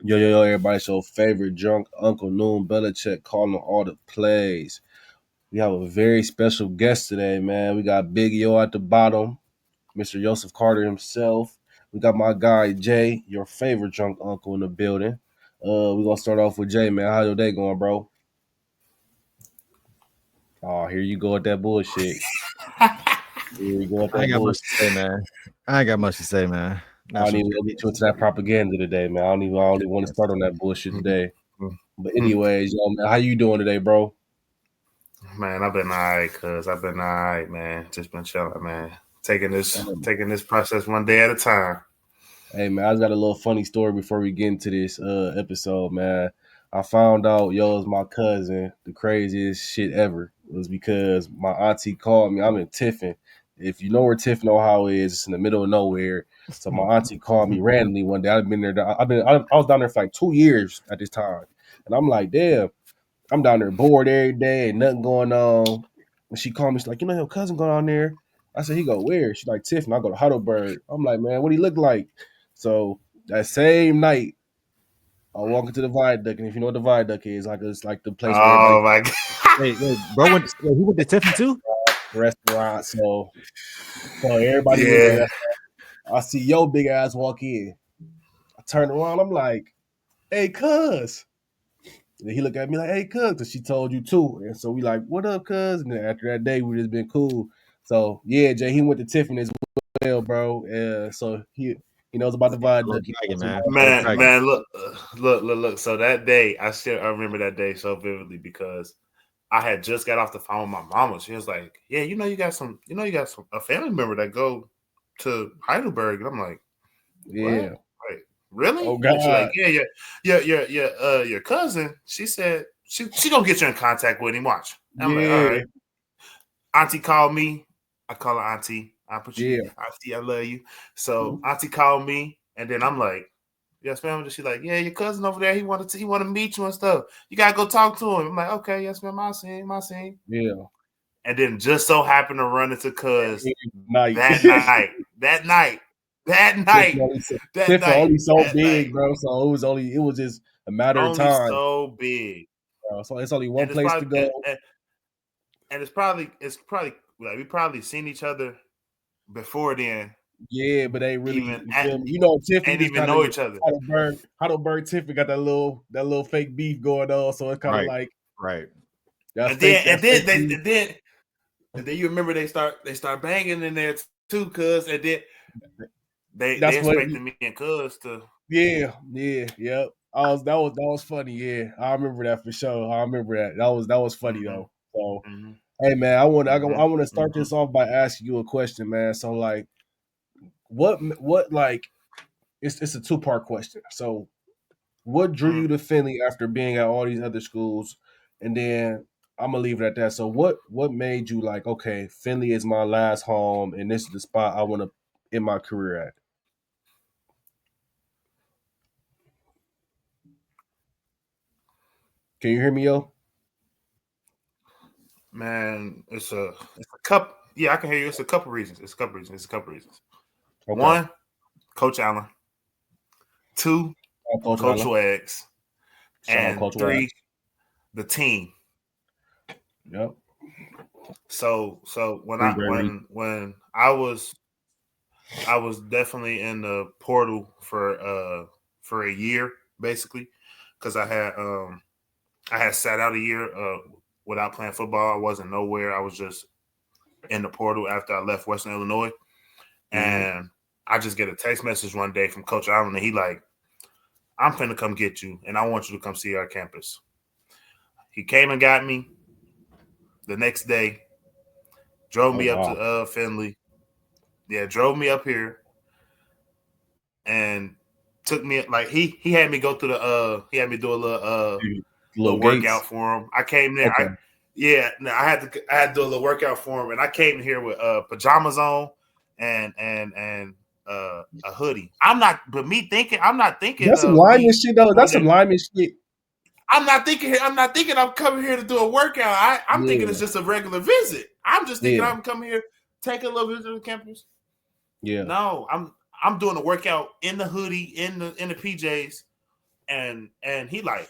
Yo, everybody, your favorite drunk Uncle Noon Belichick calling all the plays. We have a very special guest today, man. We got Big Yo at the bottom, Mr. Yoesph Carter himself. We got my guy Jay, your favorite drunk uncle in the building. We're gonna start off with Jay, man. How your day going, bro? Oh, here you go with that bullshit. Here you go with I that ain't got much to bullshit. say, man. I ain't got much to say, man. I don't National even want to champion. get you into that propaganda today, man. I don't even want to start on that bullshit today. But anyways, yo, man, how you doing today, bro? Man, I've been alright, I've been alright, man. Just been chilling, man. Taking this process one day at a time. Hey man, I just got a little funny story before we get into this episode, man. I found out yo is my cousin. The craziest shit ever was because my auntie called me. I'm in Tiffin. If you know where Tiffin, Ohio is, it's in the middle of nowhere. So my auntie called me randomly one day. I've been there. I was down there for like 2 years at this time, and I'm like, damn. I'm down there bored every day, and nothing going on. And she called me, she's like, you know, your cousin going on there. I said, he go where? She's like, Tiffany. I go to Heidelberg. I'm like, man, what he look like? So that same night, I walk into the viaduct, and if you know what the viaduct is, like it's like the place where everybody Oh my god. Bro he went to Tiffin too? restaurant. So everybody was Yeah. there. I see yo big ass walk in. I turn around. I'm like, hey, cuz. And he looked at me like, hey, cuz, because she told you too. And so we like, what up, cuz? And then after that day, we just been cool. So yeah, Jay, he went to Tiffany as well, bro. So he knows about the Little viaduct. He dragon, knows man. about Little Man, dragon. man, look. So that day, I remember that day so vividly because I had just got off the phone with my mama. She was like, "Yeah, you got some a family member that go to Heidelberg." And I'm like, "What? yeah. Like, really?" Oh And she's like, God. "Your cousin." She said she gonna get you in contact with him. Watch. And I'm like, "All Yeah. right." Auntie called me. I call her Auntie. I put you, Yeah. Auntie. I love you. So Auntie called me, and then I'm like, "Yes, ma'am." She's like, "Yeah, your cousin over there. He wanted to meet you and stuff. You gotta go talk to him." I'm like, "Okay, yes, ma'am. I see him. I see him." Yeah. And then just so happened to run into Cuz Night. that night, that night, that Tiffany night, that night, only so that night. big, bro. So it was just a matter of Only time. so big, Bro. So it's only one and it's place to probably go. and it's probably like we probably seen each other before then. Yeah, but they really, Even you feel me? You know, Tiffany ain't just even kind of know each other. Heidelberg Tiffany got that little fake beef going on, so it's kind of Right. like Right. And then and that's then fake they beef. and then you remember they start banging in there too, Cuz, and then they That's what. expected me and Cuz to. Yep. That was funny. Yeah, I remember that for sure. I remember that. That was funny Mm-hmm, though. So, mm-hmm, hey man, I want to mm-hmm, start mm-hmm, this off by asking you a question, man. So like, what like it's a two-part question. So what drew mm. you to Finley after being at all these other schools? And then I'm gonna leave it at that. So what made you like, okay, Finley is my last home and this is the spot I want to end my career at? Can you hear me, yo? Man, it's a couple. Yeah, I can hear you. It's a couple reasons. Okay. One, Coach Allen. Two, Coach Coach Allen. Wags. Shout out And Coach three, Wax. the team. Yep. So when Three I great reasons. when I was definitely in the portal for a year basically because I had sat out a year without playing football. I wasn't nowhere. I was just in the portal after I left Western Illinois, Mm-hmm. and I just get a text message one day from Coach Allen, and he like, "I'm finna come get you, and I want you to come see our campus." He came and got me the next day, drove Oh me up to wow. Finley. Yeah, drove me up here and took me like he had me go through he had me do a little Little workout Gates. for him. I came there. Okay. I had to do a little workout for him, and I came here with pajamas on and a hoodie. I'm not thinking That's some of lineman me shit though. coming That's there. some lineman shit. I'm not thinking I'm coming here to do a workout. I'm thinking it's Yeah. just a regular visit. I'm just thinking Yeah. I'm coming here, take a little visit to the campus. Yeah. No, I'm doing a workout in the hoodie, in the PJs, and he like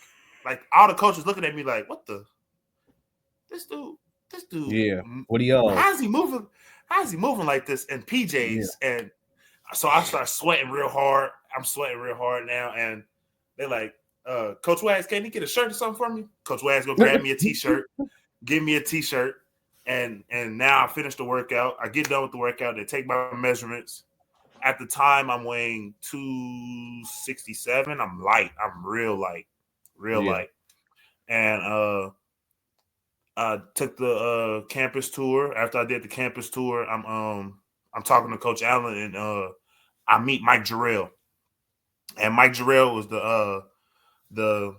all the coaches looking at me like, what the this dude Yeah. What he on? how's he moving like this in Yeah. PJs? And so I start sweating real hard. I'm sweating real hard now, and they're like, Coach Wags, can you get a shirt or something for me? Coach Wags go grab me a t-shirt, give me a t-shirt, and now I finish the workout. I get done with the workout. They take my measurements. At the time, I'm weighing 267. I'm light. I'm real light, Yeah. And I took the campus tour. After I did the campus tour, I'm talking to Coach Allen, and I meet Mike Jarrell. And Mike Jarrell was the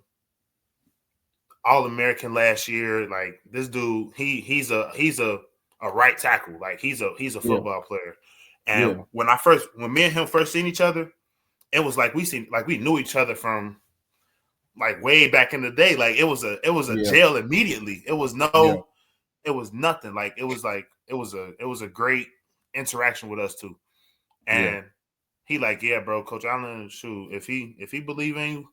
All-American last year. Like this dude, he's a right tackle. Like he's a Yeah. football player. And Yeah. when me and him first seen each other, it was like we knew each other from like way back in the day. Like it was a Yeah. jail immediately. It was Yeah. nothing. Like it was a great interaction with us two. Yeah. And he like, yeah, bro, Coach Allen, shoot, if he believe in you,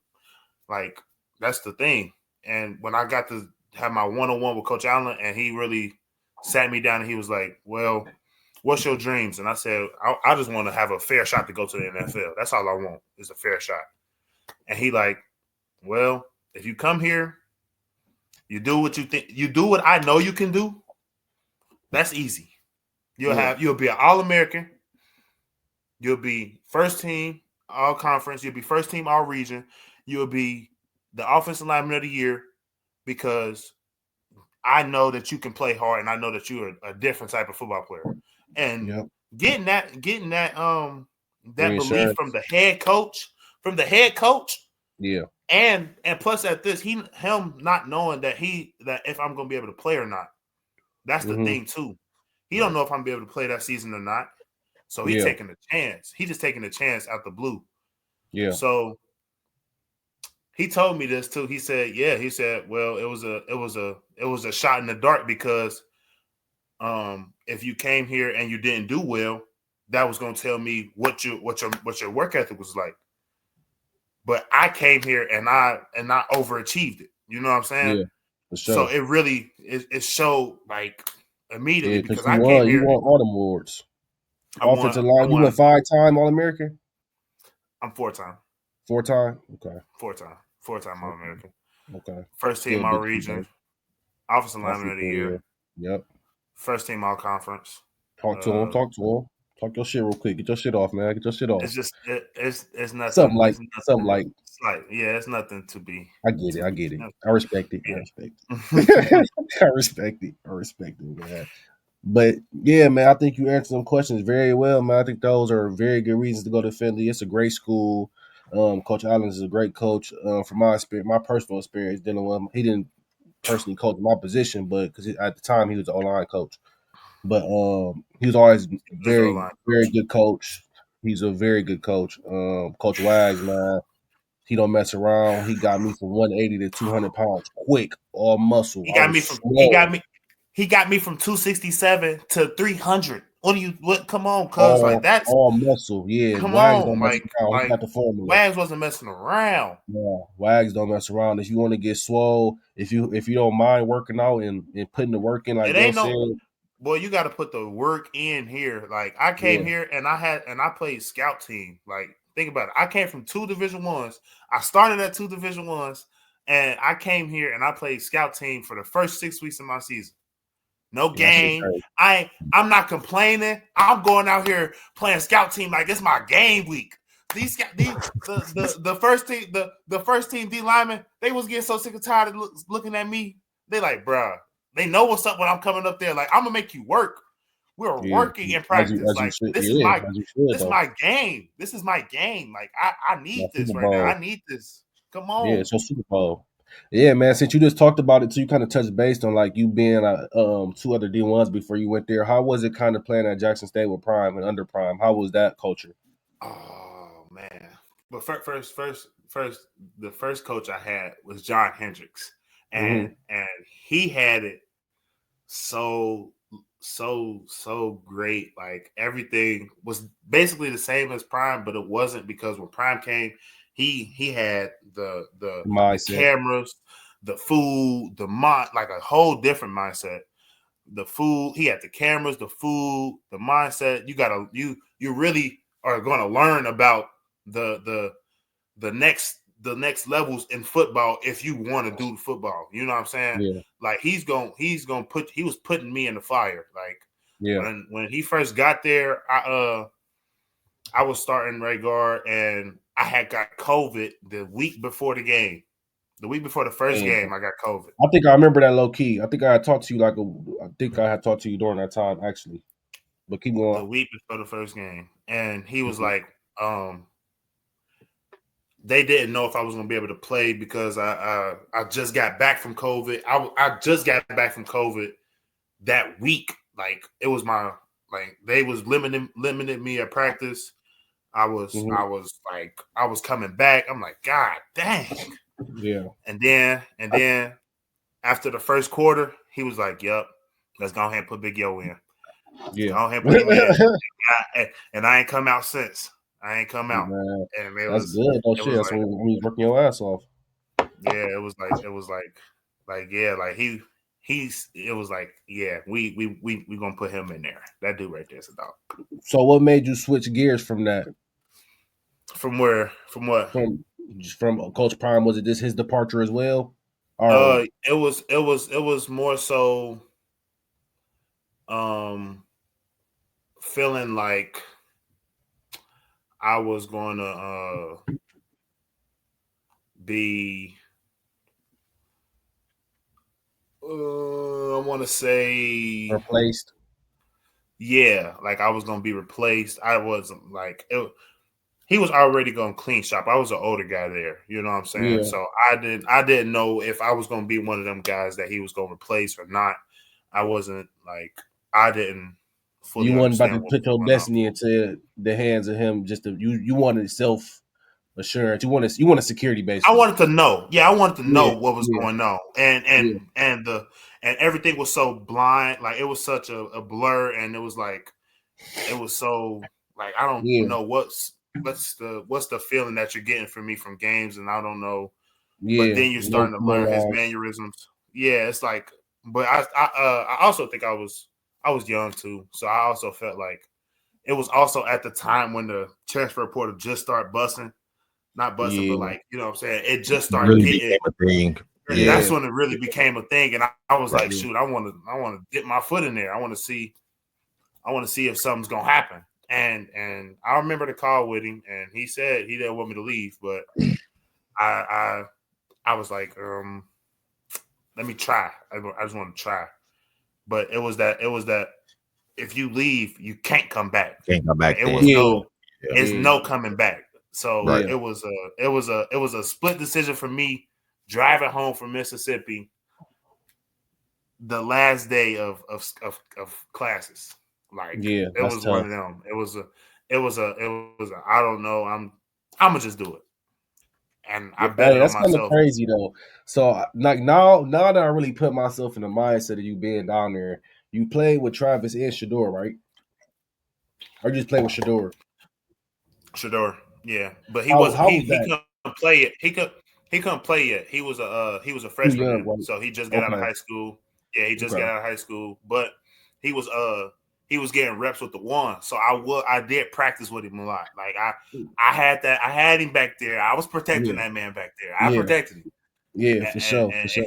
like that's the thing. And when I got to have my one-on-one with Coach Allen, and he really sat me down, and he was like, well, what's your dreams? And I said, I just want to have a fair shot to go to the NFL. That's all I want is a fair shot. And he like, well, if you come here, you do what you think, you do what I know you can do. That's easy. You'll be an All-American. You'll be first team all conference. You'll be first team all region. You'll be the offensive lineman of the year because I know that you can play hard, and I know that you're a different type of football player. And Yep. getting that belief Reinsurance. from the head coach, Yeah. and plus at this, him not knowing that if I'm gonna be able to play or not. That's the thing too. He don't know if I'm gonna be able to play that season or not. So he's taking a chance. He just taking a chance out the blue. Yeah. So he told me this too. He said, well, it was a shot in the dark because if you came here and you didn't do well, that was going to tell me what your work ethic was like. But I came here and I overachieved it. You know what I'm saying? Yeah. For sure. So it really it showed like immediately Yeah, because you I won. came You here. won all them awards. I Offensive won. line. You went 5-time All-American? I'm 4-time. 4-time? Okay. 4-time All-American. Okay. First team Still all big region. feat, Offensive though. lineman of the year. Yep. First team all conference. Talk to him. Talk your shit real quick. Get your shit off, man. Get your shit off. It's just it's nothing. Something like. It's like it's nothing to be. I get it. I respect it. Yeah. I respect it, man. But yeah, man, I think you answered some questions very well, man. I think those are very good reasons to go to Finley. It's a great school. Coach Allen is a great coach. From my experience, my personal experience dealing with him, he didn't personally coach my position, but because at the time he was an O-line coach. But he was always very, very good coach. He's a very good coach. Coach Wags, man, he don't mess around. He got me from 180 to 200 pounds quick, all muscle. He got me from 267 to 300. Come on, cuz like that's all muscle. Yeah, come Wags on, don't mess around. He got the formula. Wags wasn't messing around. Yeah, Wags don't mess around. If you want to get swole, if you don't mind working out and putting the work in, like Bill said, boy, you got to put the work in here. Like I came here and I played scout team. Like think about it. I came from 2 Division 1s. I started at 2 Division 1s, and I came here and I played scout team for the first 6 weeks of my season. No game. I'm not complaining. I'm going out here playing scout team like it's my game week. The first team D linemen, they was getting so sick and tired of looking at me. They like, bruh, they know what's up when I'm coming up there. Like, I'm gonna make you work. We're working in practice. This is my game. This is my game. Like, I need this right now. I need this. Come on. Yeah, it's your Super Bowl. Yeah, man. Since you just talked about it, too, you kind of touched based on like you being 2 other D1s before you went there. How was it kind of playing at Jackson State with Prime and under Prime? How was that culture? Oh man! But first, the first coach I had was John Hendricks, and he had it so great. Like everything was basically the same as Prime, but it wasn't because when Prime came, he had the Mindset. cameras, the food, like a whole different mindset. The food, he had the cameras, the food, the mindset. You really are going to learn about the next levels in football if you want to do football. You know what I'm saying? Yeah. Like he was putting me in the fire. Like Yeah. when he first got there, I was starting right guard and I had got COVID the week before the game. The week before the first Damn. game, I got COVID. I think I remember that low key. I think I had talked to you I think I had talked to you during that time actually. But keep The going. week before the first game, and he was Mhm. like, they didn't know if I was going to be able to play because I just got back from COVID. I just got back from COVID that week. Like it was they was limiting me at practice. I was coming back. I'm like, God dang. Yeah. And then after the first quarter, he was like, "Yep, let's go ahead and put Big Yo in. Yeah. Go ahead and put him in." And I ain't come out since. I ain't come out, Man, and that's good. Oh it shit, was that's like, when he's working your ass off. yeah, it was like, yeah, we gonna put him in there. That dude right there is a dog. So what made you switch gears from that? From where? From what? From Coach Prime, was it just his departure as well? Or It was more so feeling like I was going to be I want to say replaced? yeah, like I was going to be replaced. I wasn't like he was already going to clean shop. I was an older guy there, you know what I'm saying? Yeah. So I didn't know if I was going to be one of them guys that he was going to replace or not. I wasn't like I didn't You fully wasn't about understand to what put was your going on. destiny into the hands of him. You wanted self assurance. You wanted security I basically. wanted to know. Yeah, I wanted to know Yeah. what was Yeah. going on. And Yeah. everything was so blind, like it was such a blur, and it was so like I don't Yeah. know what's the feeling that you're getting from me from games, and I don't know. But Yeah. then you're No starting to learn his lines. mannerisms. Yeah, it's like, but I also think I was young too, so I also felt like it was also at the time when the transfer portal just started busting, not busting, but Yeah. like you know what I'm saying, it just started Really getting. became a thing. That's Yeah. when it really became a thing, and I was Right. like, shoot, I want to dip my foot in there. I want to see if something's gonna happen. And I remember the call with him, and he said he didn't want me to leave, but I I was like, let me try. I just want to try. But it was that if you leave, you can't come back. Can't come Like back it was then. Yeah. no, Yeah. it's Yeah. no coming back. So Right. Yeah. it was a split decision for me driving home from Mississippi the last day of classes. Like Yeah. it That's was one tough. of them. It was a I don't know. I'm gonna just do it. And I bet Hey, it on that's kind of myself. crazy though. So like now that I really put myself in the mindset of you being down there, you played with Travis and Shador, right? Or you just played with Shador? Shador, yeah. But he How wasn't how he was he that? couldn't play it. He couldn't play yet. He was a Too freshman young, then. right? So he just got out of Okay. high school. Yeah, he just got Okay. out of high school. But he was he was getting reps with the one. So I did practice with him a lot. Like I had him back there. I was protecting Yeah. that man back there. I Yeah. protected him. Yeah. And, For and, sure. For and sure.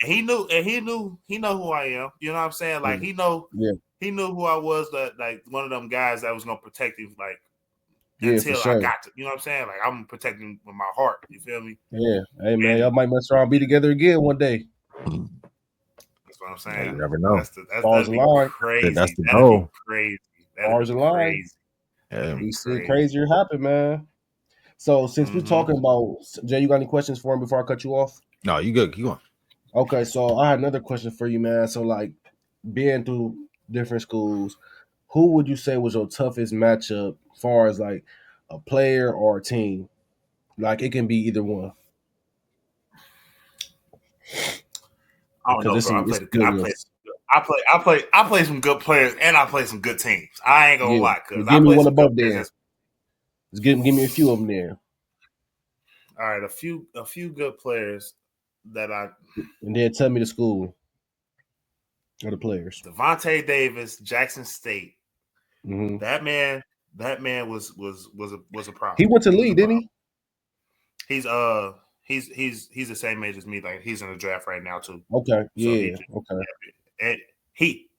he know who I am. You know what I'm saying? Like Yeah. Yeah. he knew who I was, that like one of them guys that was gonna protect him like Yeah. For until I sure. got to, you know what I'm saying? Like I'm protecting with my heart. You feel me? Yeah. Hey man, y'all And might mess around and be together again one day. that's what I'm Yeah, you saying. never know. Stars That'd be align. That's crazy. the That'd be goal. crazy. That'd Stars be align. crazy. Yeah. That'd be We see crazy. crazier happen, man. So since we're Mm-hmm. talking about Jay, you got any questions for him before I cut you off? No, you good. You on? Okay, so I had another question for you, man. So like being through different schools, who would you say was your toughest matchup as far as like a player or a team? Like it can be either one I don't because know, bro. it's some good ones. I play some good players and I play some good teams. I ain't gonna Yeah, lie, so because I give me play one some of both good players. then. Just give me a few of them there. All right, a few good players that I And then tell me the school or the players. Devontae Davis, Jackson State. Hmm. That man was a He problem. went to He was a league, didn't problem. he? He's he's the same age as me. Like he's in the draft right now too. Okay, So yeah, okay, and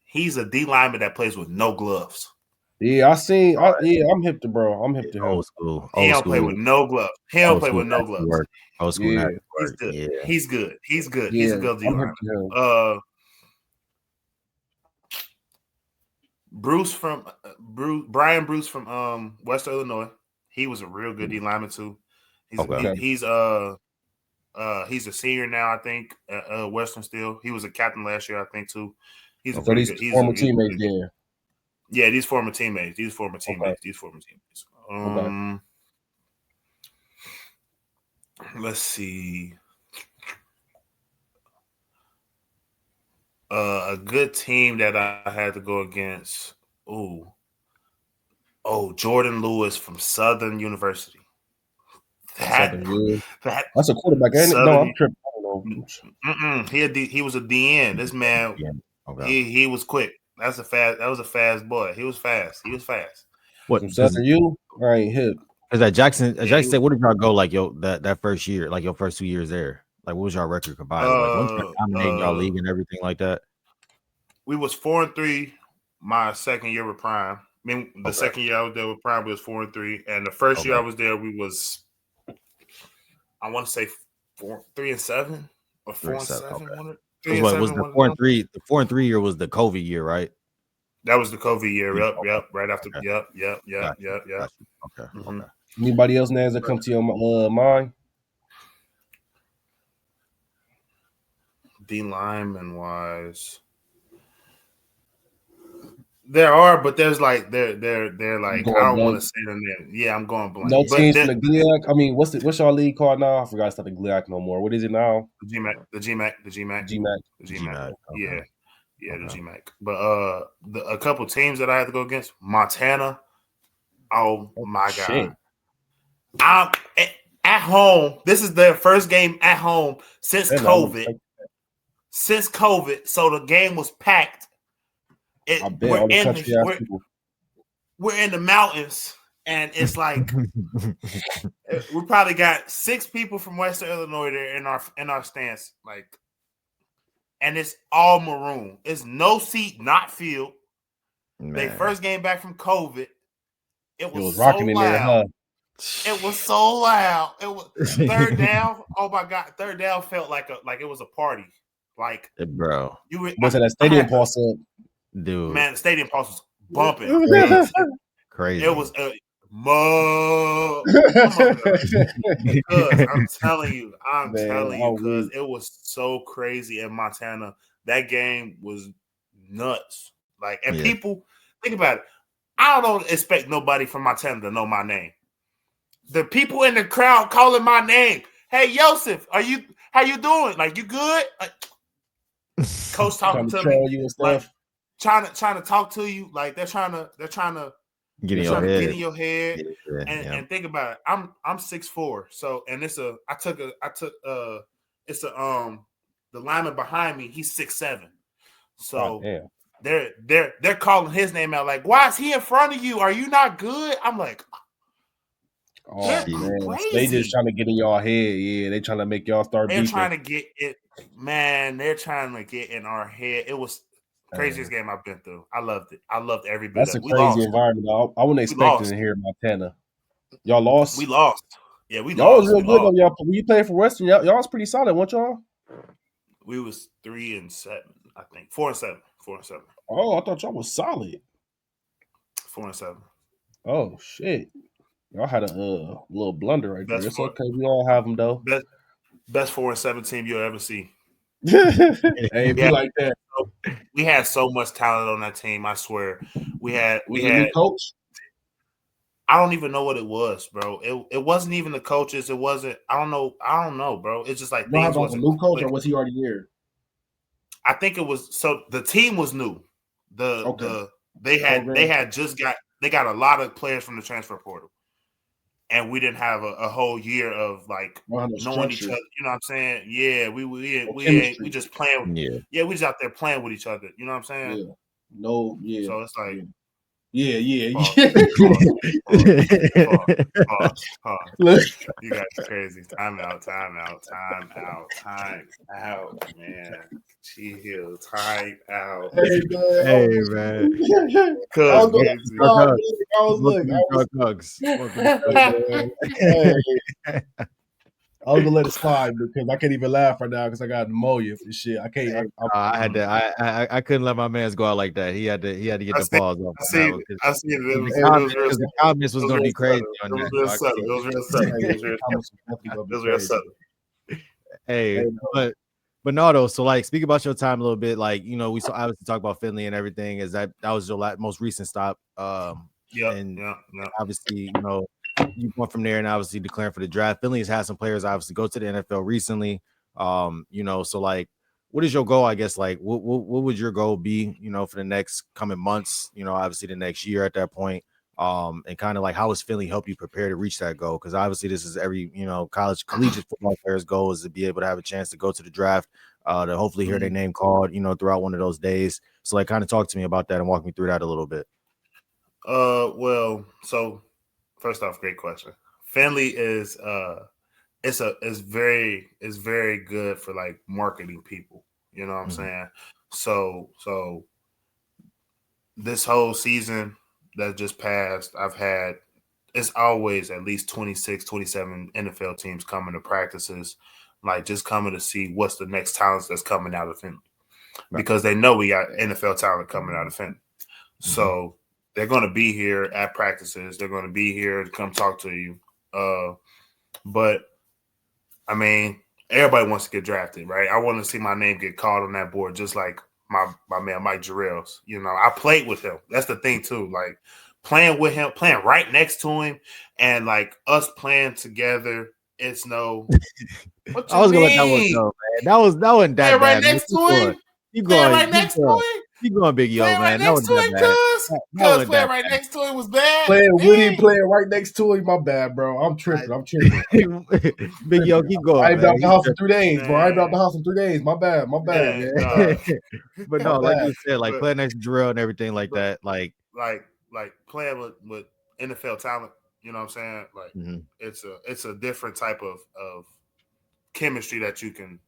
he's a D lineman that plays with no gloves. yeah. I seen. Yeah, I'm hip to bro. I'm hip to him. Old school, He old don't play school, with no gloves. He don't old play school with no nasty gloves. work. Old school Yeah, nasty He's work. good. Yeah. He's good. He's good. He's yeah. a good D I'm hip to him. lineman. Brian Bruce from West Illinois. He was a real good D lineman too. Okay. He's a senior now, I think. Western still. He was a captain last year, I think too. He's a So pretty these good. He's a former teammates pretty good. there. Yeah, these former teammates. Okay, okay. Let's see. A good team that I had to go against. Jordan Lewis from Southern University. That Southern Good. that That's a quarterback, ain't it? No, Southern. I'm tripping. I don't know. He was a DN. This man, Yeah. Okay. he was quick. That was a fast boy. He was fast. What? From Because Southern U, I ain't hip. at Jackson, Yeah, Jackson State, what did y'all go like that first year, like your first 2 years there? Like, what was y'all record combined? Like, once y'all dominating y'all league and everything like that. we was 4-3 my second year with Prime. I mean, the second year I was there with Prime, we was 4-3, and the first year I was there, we was, I want to say 3-7 or 4-7. Okay. 3-7. Was the 4-3? The 4-3 year was the COVID year, right? That was the COVID year. Yeah, Yep. Right after. Okay. Yep. Got you. Okay. Mm-hmm. Okay. Anybody else names that come to your mind? D lineman wise, there are, but there's like they're like, I don't want to say them name. Yeah, I'm going blank. No But teams from the GLIAC. I mean, what's y'all league called now? I forgot it's not the GLIAC no more. What is it now? the GMAC. GMAC. GMAC. Yeah, Okay. the GMAC. But a couple teams that I had to go against, Montana. Oh my Shit. God. I'm at home. This is their first game at home since COVID. So the game was packed. I bet on the country people. We're in the mountains, and it's like we probably got 6 people from Western Illinois there in our stance, like, and it's all maroon. It's no seat, not field. They first game back from COVID. It was rocking so in there, huh? It was so loud. It was third down. Oh my God, third down felt like it was a party. Like, bro, was it that stadium pulse up? Dude, man, the stadium pulse was bumping. Crazy. It was I'm telling you, because it was so crazy in Montana. That game was nuts. Like, and people think about it. I don't expect nobody from Montana to know my name. The people in the crowd calling my name. Hey, Yoesph, how you doing? Like, you good? Like, coach talking to me, you and stuff. Like, trying to talk to you. Like, they're trying to get in your head. And think about it. I'm 6'4", so, and it's the lineman behind me, he's 6'7". So they're calling his name out, like, why is he in front of you? Are you not good? I'm like, oh man, crazy. they just trying to get in y'all head. Yeah, they trying to make y'all start beeping. They're trying to get it, man. They're trying to get in our head. It was craziest game I've been through. I loved it. I loved every bit of it. That's a crazy environment. I wouldn't expect it here in Montana. Y'all lost? We lost. Yeah, we y'all lost. Was real good though. Y'all, when you played for Western, y'all was pretty solid, weren't y'all? We was 3-7, I think. 4-7. 4-7. Oh, I thought y'all was solid. 4-7. Oh shit. Y'all had a little blunder right there. It's okay. We all have them though. Best 4-7 team you'll ever see. Hey, be like that. We had so much talent on that team. I swear. We had new coach. I don't even know what it was, bro. It wasn't even the coaches. It wasn't. I don't know, bro. It's just like things wasn't. A new coach, or was he already here? I think it was. So the team was new. They got a lot of players from the transfer portal. and we didn't have a whole year of like knowing each structure other. You know what I'm saying? Yeah, or we chemistry. just playing. Yeah. Yeah, we just out there playing with each other. You know what I'm saying? Yeah. No. Yeah. So it's like Yeah. Yeah. pause, Yeah. pause, pause, pause, pause, pause. Look. You guys are crazy. Time out, man. Chill, time out. Hey man, Hey, man. I Cuz was gonna crazy. Drug stop. hugs. I was look. Welcome to Drug Hugs. Welcome to Drug Hey, Hugs. I was gonna let it slide because I can't even laugh right now because I got pneumonia and shit. I can't. I had to. I couldn't let my man's go out like that. He had to get I the see, pause off I on see, that one I see. It was, Hey, it was real. because the comments was It was gonna real be crazy subtle. on It was that. real So I subtle. can't. It was real subtle. It was real subtle. Thomas was definitely gonna It be was real crazy. subtle. Hey, but no, though. So like, speak about your time a little bit. Like, you know, we saw obviously talk about Finley and everything. Is that was your most recent stop? Yep. And Yep. obviously, you know, you went from there and obviously declaring for the draft. Finley has had some players obviously go to the NFL recently. You know, so like, what is your goal? I guess like, what would your goal be? You know, for the next coming months. You know, obviously the next year at that point. And kind of like how has Finley helped you prepare to reach that goal? Because obviously this is every, you know, collegiate football player's goal is to be able to have a chance to go to the draft, to hopefully hear their name called, you know, throughout one of those days. So like kind of talk to me about that and walk me through that a little bit. Well, so first off, great question. Finley is it's very good for like marketing people. You know what I'm saying? So this whole season that just passed, it's always at least 26, 27 NFL teams coming to practices, like just coming to see what's the next talent that's coming out of Finley. Right. Because they know we got NFL talent coming out of Finley. So they're going to be here at practices. They're going to be here to come talk to you. But I mean, everybody wants to get drafted, right? I want to see my name get called on that board, just like my man Mike Jarrell's. You know, I played with him. That's the thing too. Like playing with him, playing right next to him, and like us playing together. It's no. What I you was gonna let that one mean? go, man. That wasn't that Playing bad, right man. next to him. Keep Playing going, right next to him. keep going, Big Yo, Playing right man. That next wasn't to that him, bad. That cuz wasn't playing that right bad. next to him was bad. Playing when he Dang. playing right next to him, my bad, bro. I'm tripping. Big Yo, keep I going, ain't been man. out the house in 3 days, bro. I ain't been out Man, the house in 3 days. My bad, man, man. But My no, like bad. you said, like but playing next to Jarrell and everything like but that, like like playing with NFL talent, you know what I'm saying? Like it's a different type of chemistry that you can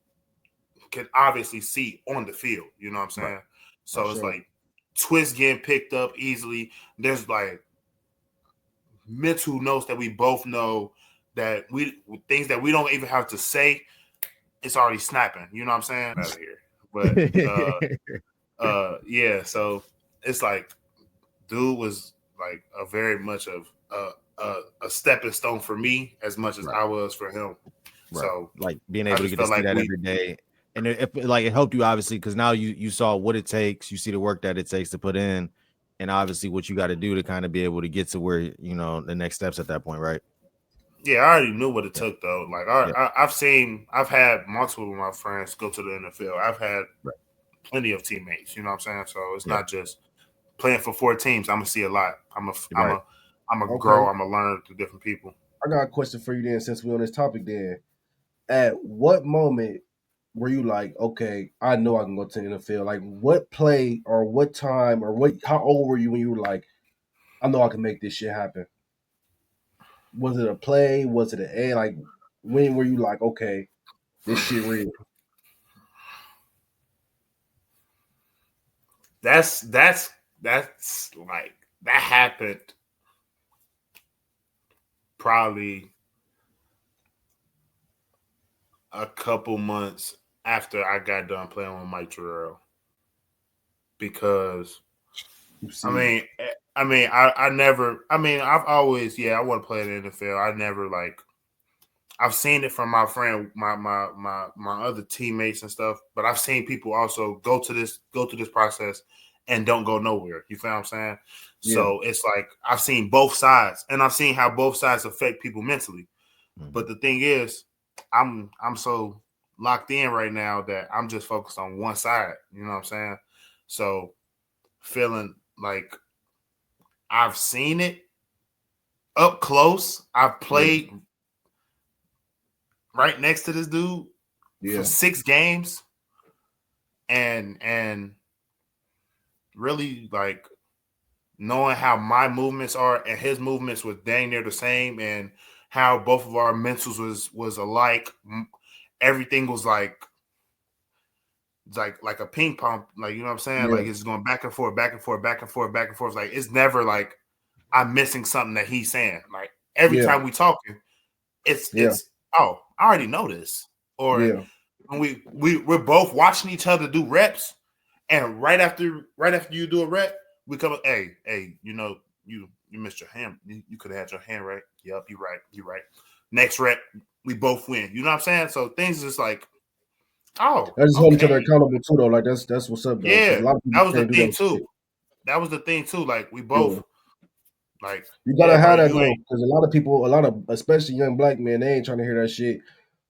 obviously see on the field, you know what I'm saying? right. So Right. it's Sure. like twists getting picked up easily. There's like mental notes that we both know that we things that we don't even have to say, it's already snapping, you know what I'm saying? Out of here. But yeah, so it's like dude was like a very much of a stepping stone for me as much as Right. I was for him. Right. So Like being I able to just get to felt see like that every day. And it helped you obviously because now you saw what it takes, you see the work that it takes to put in, and obviously what you got to do to kind of be able to get to where you know the next steps at that point, right? yeah, I already knew what it Yeah. took though. Like Yeah. I've had multiple of my friends go to the NFL. I've had Right. plenty of teammates, you know what I'm saying? So it's Yeah. not just playing for 4 teams. I'm gonna see a lot. Right. I'm a Okay. grow. I'm gonna learn through different people. I got a question for you then, since we're on this topic. Then, at what moment were you like, okay, I know I can go to the NFL? Like, what play or what time or what? How old were you when you were like, I know I can make this shit happen? Was it a play? Was it an A? Like, when were you like, okay, this shit real? That's like that happened probably a couple months after I got done playing with Mike Terrell. Because You I see, mean, I never. I mean, I've always, I want to play in the NFL. I never like. I've seen it from my friend, my other teammates and stuff. But I've seen people also go to this process and don't go nowhere. You feel what I'm saying? yeah, So it's like I've seen both sides, and I've seen how both sides affect people mentally. But the thing is, I'm so locked in right now that I'm just focused on one side. You know what I'm saying? So feeling like I've seen it up close. I've played right next to this dude for 6 games, and really like knowing how my movements are and his movements was dang near the same, and how both of our mentals was alike. Everything was like a ping pong, like, you know what I'm saying? Like, it's going back and forth, back and forth, back and forth, back and forth. Like, it's never like I'm missing something that he's saying. Like, every time we talking, it's oh, I already know this. Or when we're both watching each other do reps, and right after you do a rep, we come up, hey, you know, you missed your hand. You could have had your hand right. Yep, you're right. Next rep, we both win. You know what I'm saying? So things just like, oh, I just hold each other accountable too, though. Like that's what's up, though. Yeah, a lot of that was the can't do thing that too. shit. That was the thing too. Like, we both like, you gotta have that though, because a lot of especially young black men, they ain't trying to hear that shit.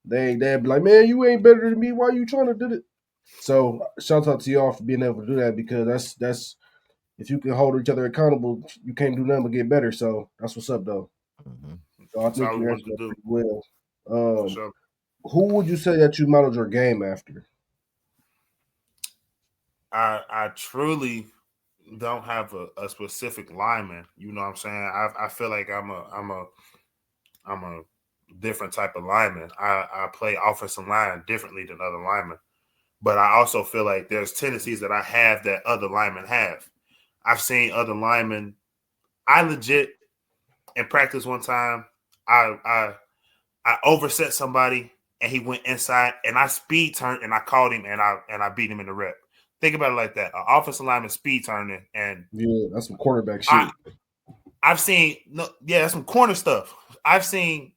They'd be like, man, you ain't better than me. Why you trying to do it? So shout out to y'all for being able to do that, because that's if you can hold each other accountable, you can't do nothing but get better. So that's what's up, though. So I think you answered that pretty well. Sure. Who would you say that you modeled your game after? I truly don't have a specific lineman. You know what I'm saying? I feel like I'm a different type of lineman. I play offensive line differently than other linemen. But I also feel like there's tendencies that I have that other linemen have. I've seen other linemen. I legit in practice one time, I overset somebody and he went inside, and I speed turned and I called him, and I beat him in the rep. Think about it like that. An offensive lineman speed turning, and that's some quarterback shit. I've seen that's some corner stuff. I've seen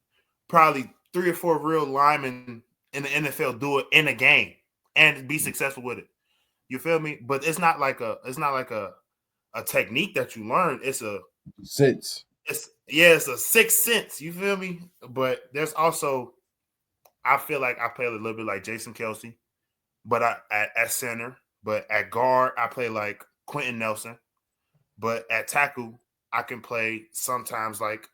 probably 3 or 4 real linemen in the NFL do it in a game and be successful with it. You feel me? But it's not like a technique that you learn. It's a sense. It's a sixth sense. You feel me? But there's also, I feel like I play a little bit like Jason Kelsey, but at center. But at guard, I play like Quentin Nelson. But at tackle, I can play sometimes like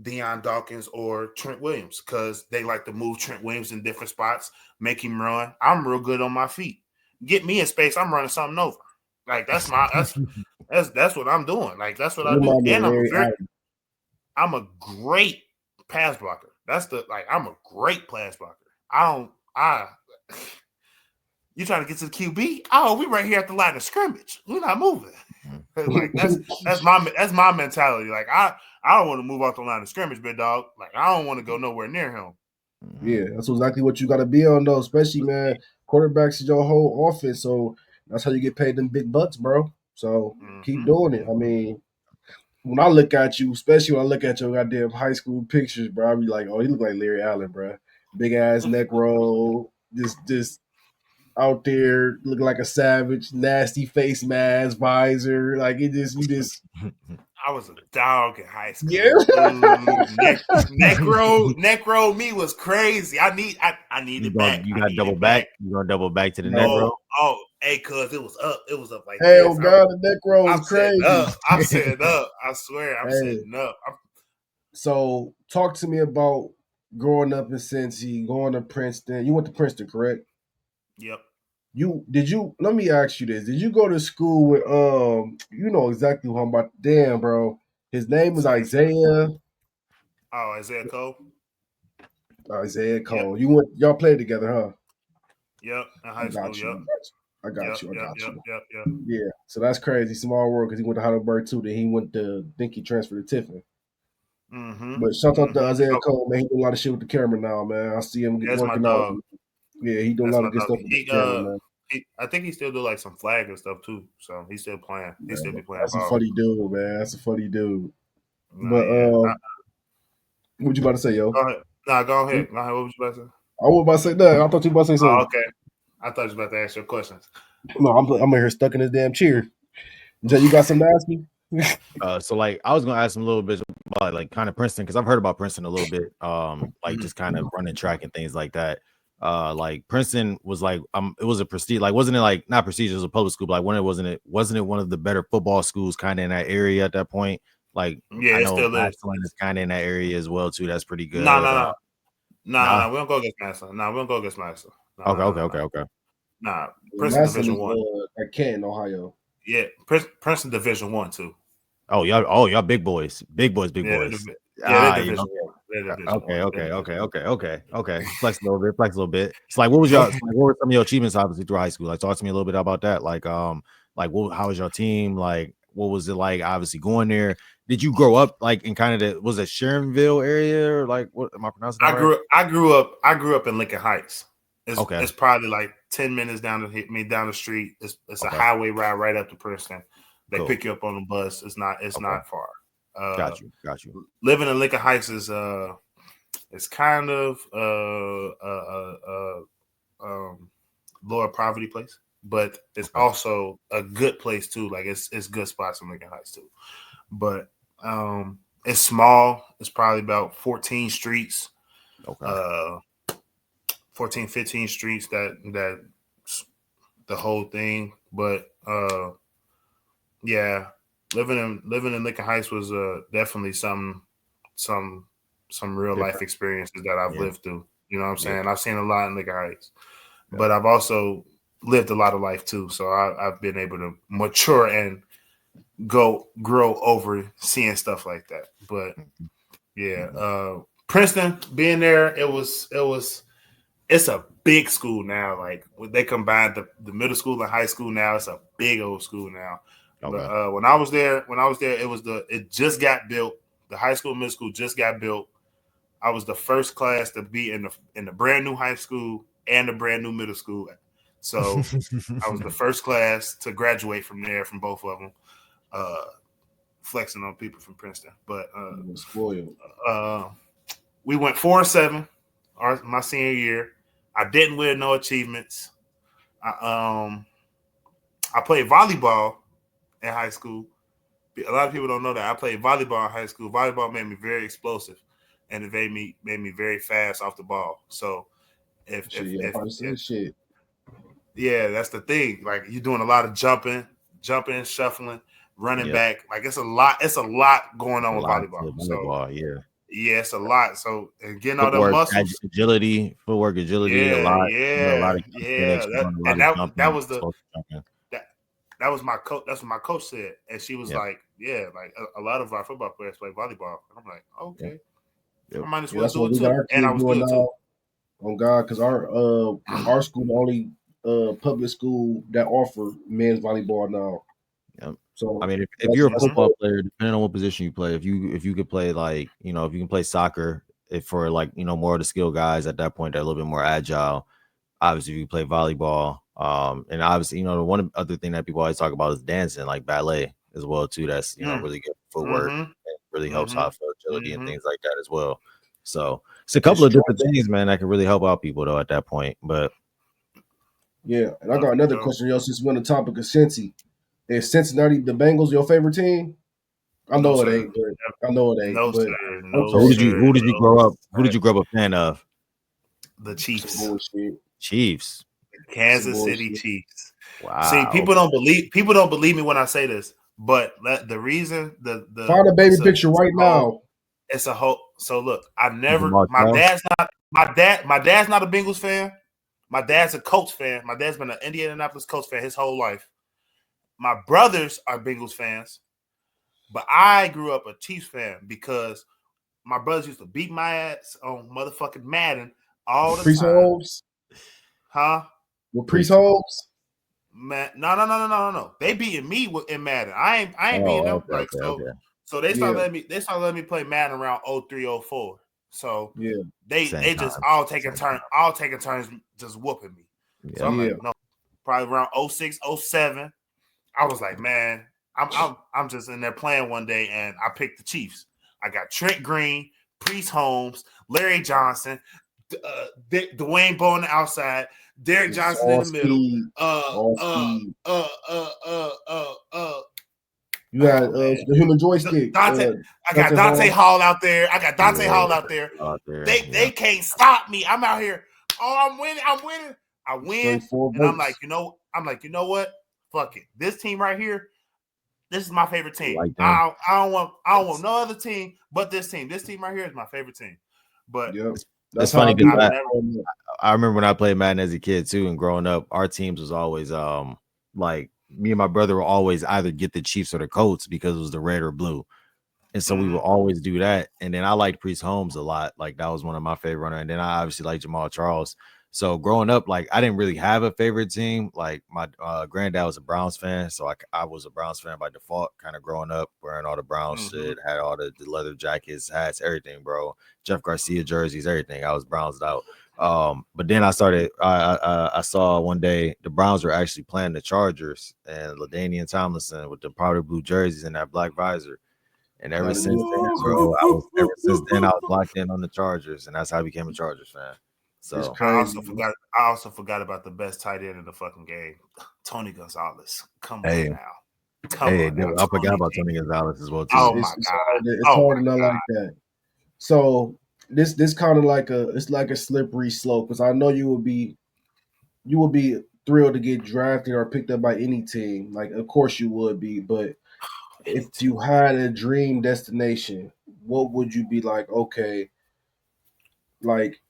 Deion Dawkins or Trent Williams, because they like to move Trent Williams in different spots, make him run. I'm real good on my feet. Get me in space, I'm running something over. Like, that's what I'm doing. Like, that's what I do. And I'm a great pass blocker. I'm a great pass blocker. You trying to get to the QB? Oh, we right here at the line of scrimmage. We're not moving. Like, that's my mentality. Like, I don't want to move off the line of scrimmage, big dog. Like, I don't want to go nowhere near him. Yeah, that's exactly what you got to be on, though. Especially, man, quarterbacks is your whole offense, so that's how you get paid them big bucks, bro. So keep doing it. I mean, when I look at you, especially when I look at your goddamn high school pictures, bro, I be like, oh, he look like Larry Allen, bro. Big ass neck roll, just out there looking like a savage, nasty face mask, visor, like you just. I was a dog in high school. Yeah. Neck roll me was crazy. I need it back. You got double back. You gonna double back to the neck roll? Oh, hey, cuz it was up like hell this. God, the neck roll is crazy. I'm setting up. I swear, I'm setting up. So talk to me about growing up in Cincy, going to Princeton. You went to Princeton, correct? Yep. Let me ask you this. Did you go to school with you know exactly who I'm about? Damn, bro. His name is Isaiah. Oh, Isaiah Cole. Isaiah Cole. Yep. Y'all played together, huh? Yep. In high school. Yep. I got you. Yep. Yeah. So that's crazy. Small world, because he went to Heidelberg too. Then I think he transferred to Tiffin. Mm-hmm. But shout out to Isaiah Cole, man. He doing a lot of shit with the camera now, man. I see him working out. Yeah, he doing a lot of good stuff with the camera, man. I think he still do like some flag and stuff too. So he's still playing. He still be playing. That's a funny dude, man. That's a funny dude. Nah, but what you about to say, yo? Go ahead. Nah, go ahead. What was you about to say? I was about to say that. I thought you were about to say something. Oh, okay. I thought you were about to ask your questions. No, I'm in here stuck in this damn chair. Jay, you got something to ask me? So like I was gonna ask him a little bit about like kind of Princeton, because I've heard about Princeton a little bit, like just kind of running track and things like that. Like Princeton was like it was a prestige, like wasn't it like not prestigious, it was a public school, but like wasn't it one of the better football schools kind of in that area at that point? Like Yeah, I it know still is. Massillon is kind of in that area as well too. That's pretty No, good. no, no, no, Nah. no. We don't go against Massillon. No, we don't go against Massillon. No, Okay, no, okay, no, okay, no. okay. Nah, Princeton Massillon Division is One. at Canton, Ohio. Yeah, Princeton Division 1 too. Oh, y'all big boys. Big boys, big Yeah, boys. they're Yeah. Division 1. They're Division 1. Okay. Flex a little bit, flex a little bit. It's like what were some of your achievements obviously through high school? Like talk to me a little bit about that. Like how was your team? Like what was it like obviously going there? Did you grow up like in kind of was it Sharonville area or like what am I pronouncing that right? I grew up in Lincoln Heights. Okay. It's probably like 10 minutes down the street. It's a highway ride right up to Princeton. They pick you up on the bus. It's not far. Got you. Living in Lincoln Heights is it's kind of lower poverty place, but it's also a good place too. Like it's good spots in Lincoln Heights too. But it's small. It's probably about 14 streets. Okay. 14, 15 streets that the whole thing. But yeah, living in Lincoln Heights was definitely some real life experiences that I've lived through. You know what I'm saying? I've seen a lot in Lincoln Heights, but I've also lived a lot of life too. So I've been able to mature and grow over seeing stuff like that. But yeah, Princeton being there, it's a big school now. Like when they combined the middle school and high school now, it's a big old school now. Okay. But when I was there, it just got built. The high school, middle school just got built. I was the first class to be in the brand new high school and the brand new middle school. So I was the first class to graduate from there, from both of them. Flexing on people from Princeton, but spoiled. We went 4-7 my senior year. I didn't win no achievements. I played volleyball in high school. A lot of people don't know that I played volleyball in high school. Volleyball made me very explosive, and it made me very fast off the ball. So yeah, that's the thing. Like you're doing a lot of jumping, shuffling, running back. Like it's a lot going on with volleyball. So yeah, it's a lot. So and getting all the muscles, agility, footwork, agility, a lot. That was my coach. That's what my coach said, and she was like, "Yeah, like a lot of our football players play volleyball." And I'm like, "Okay, I might as well do it too." And I was doing it too. On God, because our school the only public school that offer men's volleyball now. Yep. So I mean, if you're a football player, depending on what position you play, if you could play like if you can play soccer, if for like more of the skill guys at that point, they're a little bit more agile. Obviously, if you play volleyball, and obviously the one other thing that people always talk about is dancing, like ballet as well too. That's really good footwork and really helps out for agility and things like that as well. So it's a couple of different things, man, that can really help out people though at that point. But yeah, and I got another question, yo. Since we're on the topic of Cincy, is Cincinnati the Bengals your favorite team? I know it ain't, but No, but sir. No, who did you grow up? Who did you grow up a fan of? The Chiefs. Chiefs. Kansas City Chiefs. Wow. See, people don't believe me when I say this, but the reason the find a baby picture right now. It's a whole. So look, my dad's not a Bengals fan. My dad's a Colts fan. My dad's been an Indianapolis Colts fan his whole life. My brothers are Bengals fans, but I grew up a Chiefs fan because my brothers used to beat my ass on motherfucking Madden all the Priest time. Holmes? Huh? With Priest Holmes? Man, no. They beating me in Madden. I ain't beating them. So they started letting me play Madden around 03, 04. So yeah, they just all taking turns just whooping me. Yeah. So I'm like, no, probably around 06, 07. I was like, man, I'm just in there playing one day and I picked the Chiefs. I got Trent Green, Priest Holmes, Larry Johnson, Dwayne Bowe on the outside, Derek Johnson in the middle. You got the human joystick. I got Dante Hall out there. Hall out there. They can't stop me. I'm out here. Oh, I'm winning. I win. And I'm like, you know what? Fuck it. This team right here, This is my favorite team. Like them. I don't want no other team but this team. This team right here is my favorite team. But Yep. It's That's how funny I be. because never, I remember when I played Madden as a kid too, and growing up, our teams was always like me and my brother will always either get the Chiefs or the Colts because it was the red or blue. And so we Mhm. will always do that. And then I liked Priest Holmes a lot. Like that was one of my favorite runners. And then I obviously like Jamal Charles. So growing up, like I didn't really have a favorite team. Like my granddad was a Browns fan, so I was a Browns fan by default. Kind of growing up, wearing all the Browns Mhm. shit, had all the leather jackets, hats, everything, bro. Jeff Garcia jerseys, everything. I was Brownsed out. But then I started. I saw one day the Browns were actually playing the Chargers and LaDainian Tomlinson with the powder blue jerseys and that black visor. And ever Gotta since do then, it. bro, ever since then I was locked in on the Chargers, and that's how I became a Chargers fan. It's So crazy. I also forgot about the best tight end in the fucking game, Tony Gonzalez. Come on hey, now, dude, I forgot Tony about G. Tony Gonzalez as well too. Oh It's my it's god. hard to, it's Oh hard my to know god. like that. So this kind of like it's like a slippery slope because I know you would be thrilled to get drafted or picked up by any team. Like of course you would be, but if you had a dream destination, what would you be like? Okay, like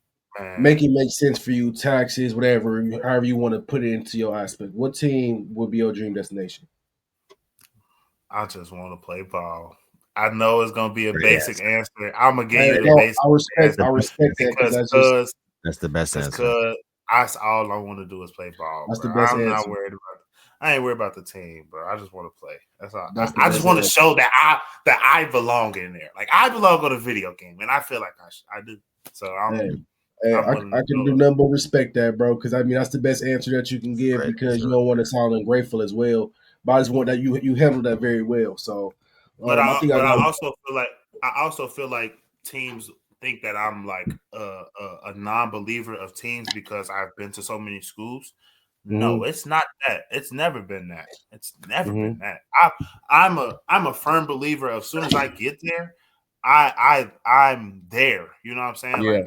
make Man, it make sense for you, taxes, whatever, however you want to put it into your aspect. What team would be your dream destination? I just want to play ball. I know it's gonna be a Great basic answer. answer. I'm gonna give Hey, you the no, basic That's the I best respect answer. that because because cause That's the best cause answer. cause that's all I want to do is play ball, that's bro. the best I'm not answer. worried about. I ain't worried about the team, bro. I just want to play. That's all. That's the I just best want to answer. show that I belong in there. Like I belong on a video game, and I feel like I do. So Hey, hey, I'm willing I to can show do it. nothing but respect that, bro. Because I mean, that's the best answer that you can give Great because you answer. don't want to sound ungrateful as well. But I just want that you handle that very well. So, I think I But I got. also feel like teams think that I'm like a non-believer of teams because I've been to so many schools. No, Mm-hmm, it's not that. It's never been that. It's never been mm-hmm. that. I'm a firm believer. As soon as I get there, I'm there. You know what I'm saying? Yeah, Like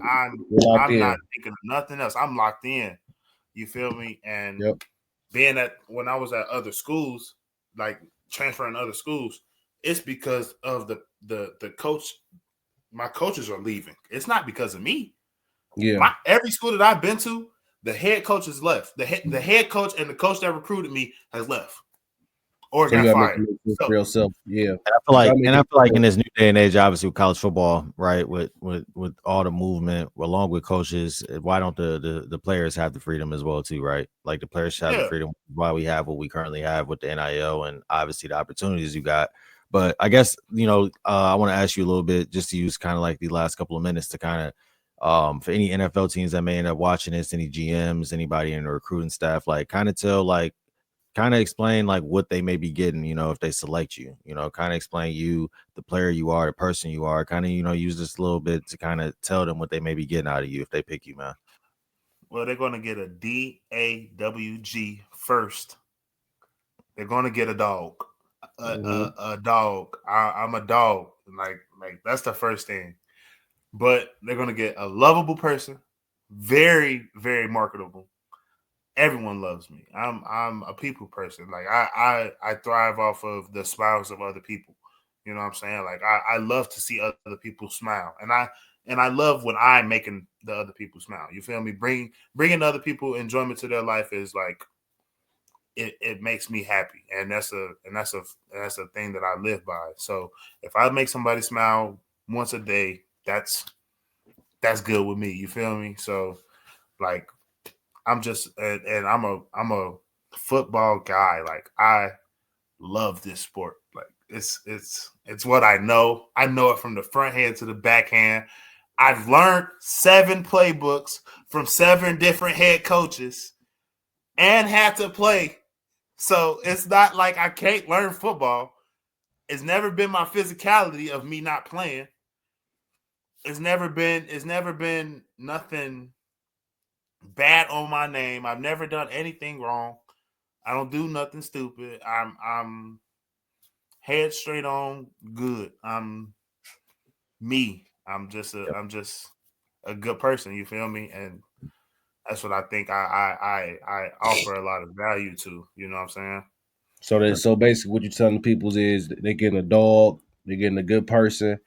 you're locked I'm not in. thinking of nothing else. I'm locked in. You feel me? And Yep. being at when I was at other schools, like transferring to other schools, it's because of the coach. My coaches are leaving. It's not because of me. Yeah. My every school that I've been to, the head coach has left. The head coach and the coach that recruited me has left or So you got gotta make fired. it make sense So for yourself. Yeah. And I feel You like, gotta make and I it feel like make in sense. this new day and age, obviously with college football, right, with all the movement, along with coaches, why don't the players have the freedom as well too, right? Like the players should have the yeah, freedom. Why we have what we currently have with the NIL and obviously the opportunities you got. But I guess I want to ask you a little bit, just to use kind of like the last couple of minutes to kind of for any NFL teams that may end up watching this, any GMs, anybody in the recruiting staff, like kind of tell like kind of explain like what they may be getting, if they select you, kind of explain you, the player you are, the person you are, kind of, use this a little bit to kind of tell them what they may be getting out of you if they pick you, man. well, they're going to get a DAWG first. They're going to get a dog, Mm-hmm. a dog. I'm a dog. Like that's the first thing. But they're going to get a lovable person, very very marketable. Everyone loves me. I'm a people person. Like I thrive off of the smiles of other people. You know what I'm saying? Like I love to see other people smile, and I love when I'm making the other people smile. You feel me? Bringing other people enjoyment to their life is like it makes me happy, and that's a thing that I live by. So if I make somebody smile once a day, that's good with me. You feel me? So like I'm just and I'm a football guy. Like I love this sport. Like it's what I know. I know it from the front hand to the back hand. I've learned 7 playbooks from 7 different head coaches and had to play. So it's not like I can't learn football. It's never been my physicality of me not playing. It's never been nothing bad on my name. I've never done anything wrong. I don't do nothing stupid. I'm head straight on good. I'm me. I'm just a good person, you feel me? And that's what I think I offer a lot of value to, you know what I'm saying? So basically, what you're telling people is they getting a dog, they getting a good person,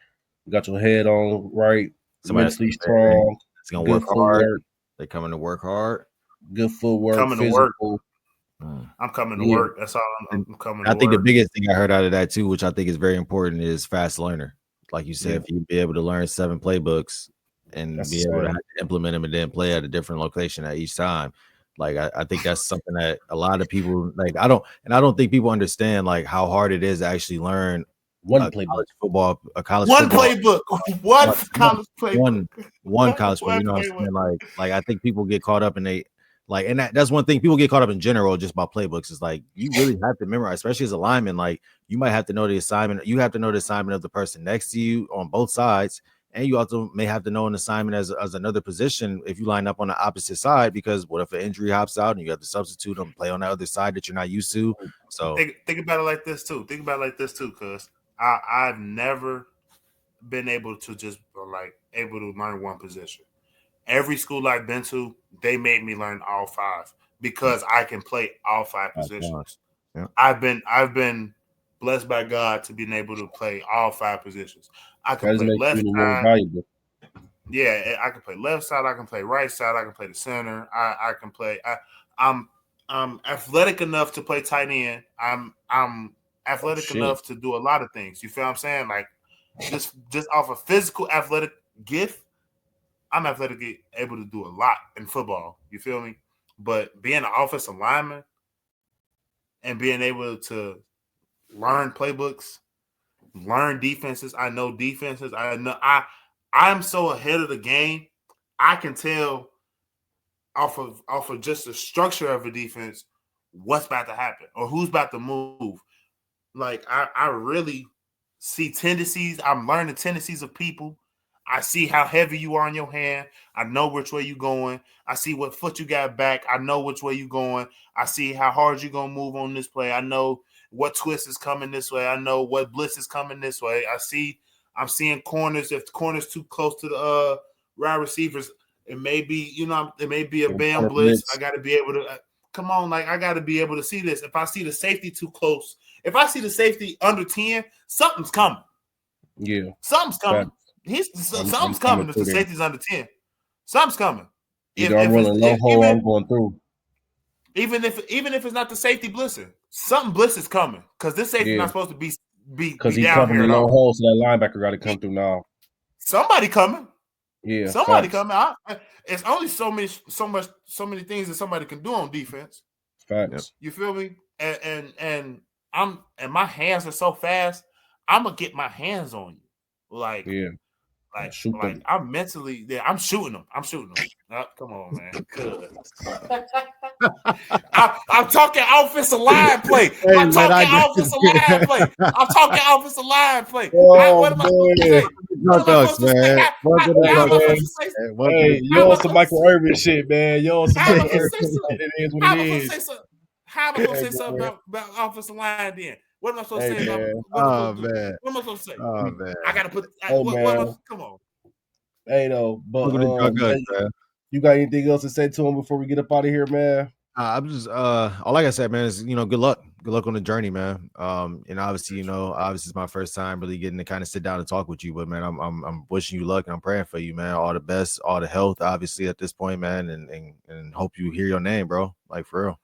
got your head on right, Somebody that's mentally strong, gonna good work hard. footwork, They coming to work hard. Coming to work. physical. I'm coming to Yeah. work. That's all. I'm coming to I think work. the biggest thing I heard out of that too, which I think is very important, is fast learner. Like you said, Yeah. if you be able to learn 7 playbooks and That's be able to insane. have to implement them and then play at a different location at each time. Like I think that's something that a lot of people like. I don't think people understand like how hard it is to actually learn One playbook. a college One football. playbook. One college playbook. One college football. One You know what I'm playbook. saying? Like I think people get caught up in and that's one thing people get caught up in general just by playbooks. Is like you really have to memorize, especially as a lineman. Like you might have to know the assignment. You have to know the assignment of the person next to you on both sides, and you also may have to know an assignment as another position if you line up on the opposite side. Because what if an injury hops out and you have to substitute them, play on the other side that you're not used to? So think about it like this too. Cause I've never been able to just able to learn one position. Every school I've been to, they made me learn all 5 because I can play all 5 positions. Yeah. I've been blessed by God to being able to play all 5 positions. I can play left more side. valuable. Yeah, I can play left side. I can play right side. I can play the center. I can play. I'm athletic enough to play tight end. I'm athletic enough to do a lot of things. You feel what I'm saying? Like just off a physical athletic gift, I'm athletically able to do a lot in football. You feel me? But being an offensive lineman and being able to learn playbooks, learn defenses. I know defenses. I'm so ahead of the game. I can tell off of just the structure of a defense what's about to happen or who's about to move. Like I really see tendencies. I'm learning tendencies of people. I see how heavy you are in your hand. I know which way you're going. I see what foot you got back. I know which way you're going. I see how hard you're going to move on this play. I know what twist is coming this way. I know what blitz is coming this way. I'm seeing corners. If the corner's too close to the wide receivers, it may be, it may be a bam blitz. I got to be able to come on. Like I got to be able to see this. If I see the safety too close, if I see the safety under 10, something's coming. Yeah. Something's coming. Something's coming if the safety's under 10. Something's coming. Either I'm rolling low hole or I'm going through. Even if it's not the safety blitzing, something blitz is coming. Because this safety not supposed to be because he's down covering here the low hole, so that linebacker got to come through now. Somebody coming. Yeah. Somebody coming. It's only so many things that somebody can do on defense. Facts. You feel me? And my hands are so fast, I'm gonna get my hands on you. Like I'm mentally there. I'm shooting them. Come on, man. I'm talking offensive line play. I'm talking offensive line play. What am I supposed to say? Hey, you on some Michael Irvin shit, man. You on some Michael Irvin shit. It is what it is. How am I going to say something about offensive line then? What am I supposed to say about what am I supposed to say? Oh, man. I got to put come on. Hey, though, but you got anything else to say to him before we get up out of here, man? I'm just all like I said, man, is good luck on the journey, man. And obviously, obviously it's my first time really getting to kind of sit down and talk with you, but man, I'm wishing you luck and I'm praying for you, man. All the best, all the health, obviously at this point, man, and hope you hear your name, bro. Like for real.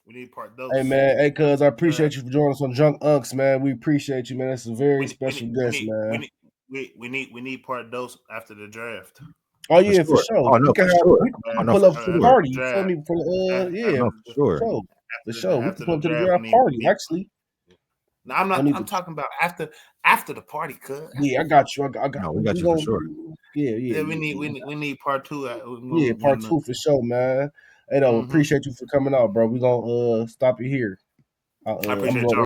We need part dose. Hey man, hey cuz I appreciate you for joining us on Drunk Unks, man. We appreciate you, man. That's a very special guest, man. We need part dose after the draft. Oh yeah, for sure. Oh no, we can pull up for the party. You feel me? For sure. We can pull up to the draft party, actually. No, I'm talking about after the party, cuz. Yeah, I got you. I got no, we got you for sure. Yeah, we need part 2. Yeah, part 2 for sure, man. Hey, though, appreciate you for coming out, bro. We're gonna stop it here. I appreciate y'all.